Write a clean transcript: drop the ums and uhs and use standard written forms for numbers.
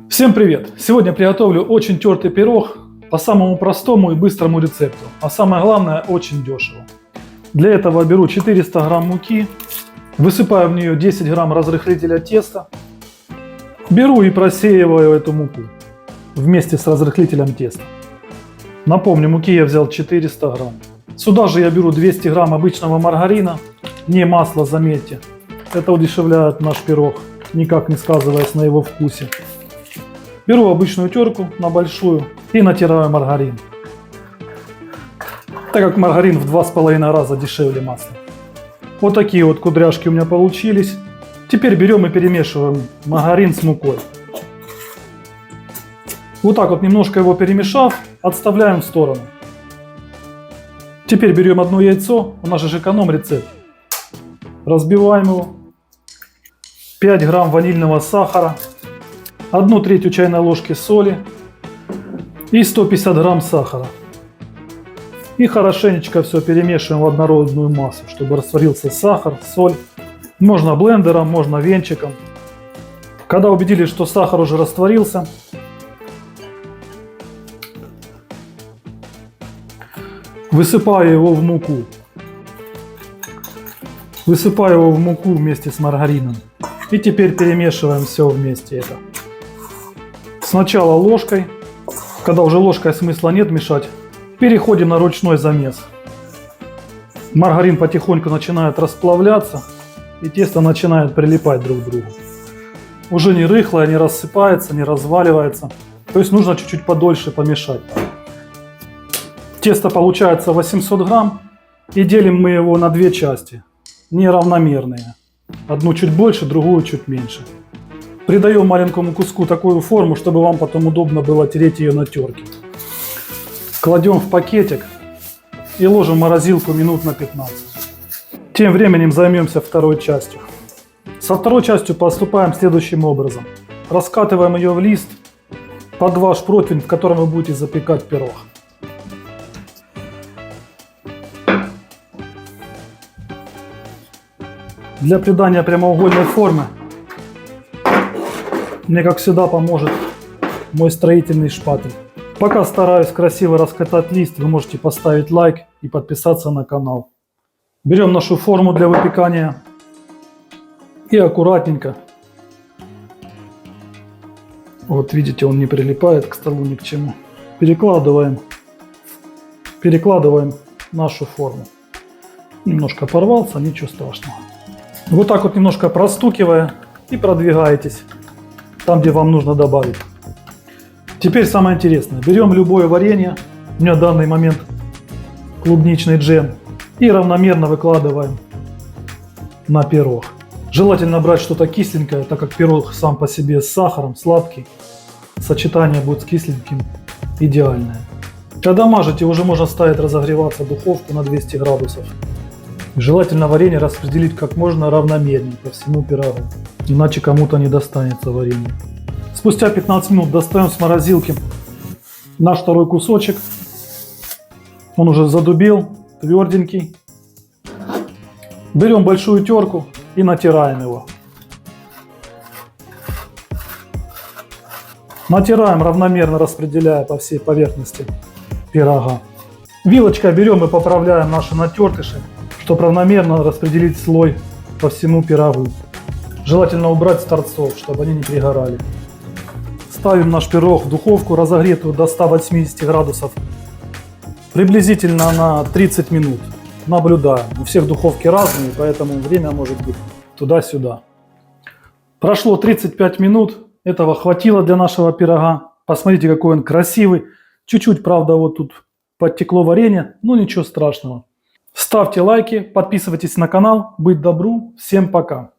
Всем привет! Сегодня приготовлю очень тертый пирог по самому простому и быстрому рецепту, а самое главное, очень дешево. Для этого беру 400 грамм муки, высыпаю в нее 10 грамм разрыхлителя теста, беру и просеиваю эту муку вместе с разрыхлителем теста. Напомню, муки я взял 400 грамм. Сюда же я беру 200 грамм обычного маргарина, не масло, заметьте. Это удешевляет наш пирог, никак не сказываясь на его вкусе. Беру обычную терку на большую и натираю маргарин, так как маргарин в 2,5 раза дешевле масла. Вот такие вот кудряшки у меня получились. Теперь берем и перемешиваем маргарин с мукой. Вот так вот немножко его перемешав, отставляем в сторону. Теперь берем одно яйцо, у нас же эконом-рецепт. Разбиваем его. 5 грамм ванильного сахара. 1/3 чайной ложки соли и 150 грамм сахара. И хорошенечко все перемешиваем в однородную массу, чтобы растворился сахар, соль. Можно блендером, можно венчиком. Когда убедились, что сахар уже растворился, высыпаю его в муку. Высыпаю его в муку вместе с маргарином. И теперь перемешиваем все вместе это. Сначала ложкой, когда уже ложкой смысла нет мешать, переходим на ручной замес. Маргарин потихоньку начинает расплавляться, и тесто начинает прилипать друг к другу. Уже не рыхлое, не рассыпается, не разваливается. То есть нужно чуть-чуть подольше помешать. Тесто получается 800 грамм, и делим мы его на две части, неравномерные. Одну чуть больше, другую чуть меньше. Придаем маленькому куску такую форму, чтобы вам потом удобно было тереть ее на терке. Кладем в пакетик и ложим в морозилку минут на 15. Тем временем займемся второй частью. Со второй частью поступаем следующим образом. Раскатываем ее в лист под ваш противень, в котором вы будете запекать пирог. Для придания прямоугольной формы мне, как всегда, поможет мой строительный шпатель. Пока стараюсь красиво раскатать лист, вы можете поставить лайк и подписаться на канал. Берем нашу форму для выпекания и аккуратненько, вот видите, он не прилипает к столу ни к чему, перекладываем нашу форму. Немножко порвался, ничего страшного. Вот так вот немножко простукивая и продвигаетесь там, где вам нужно добавить. Теперь самое интересное. Берем любое варенье, у меня в данный момент клубничный джем, и равномерно выкладываем на пирог. Желательно брать что-то кисленькое, так как пирог сам по себе с сахаром сладкий. Сочетание будет с кисленьким идеальное. Когда мажете, уже можно ставить разогреваться в духовку на 200 градусов. Желательно варенье распределить как можно равномернее по всему пирогу, иначе кому-то не достанется варенье. Спустя 15 минут достаем с морозилки наш второй кусочек. Он уже задубел, тверденький. Берем большую терку и натираем его. Натираем, равномерно распределяя по всей поверхности пирога. Вилочкой берем и поправляем наши натертыши, чтобы равномерно распределить слой по всему пирогу. Желательно убрать с торцов, чтобы они не перегорали. Ставим наш пирог в духовку, разогретую до 180 градусов, приблизительно на 30 минут. Наблюдаем. У всех духовки разные, поэтому время может быть туда-сюда. Прошло 35 минут, этого хватило для нашего пирога. Посмотрите, какой он красивый. Чуть-чуть, правда, вот тут подтекло варенье, но ничего страшного. Ставьте лайки, подписывайтесь на канал. Быть добру, всем пока!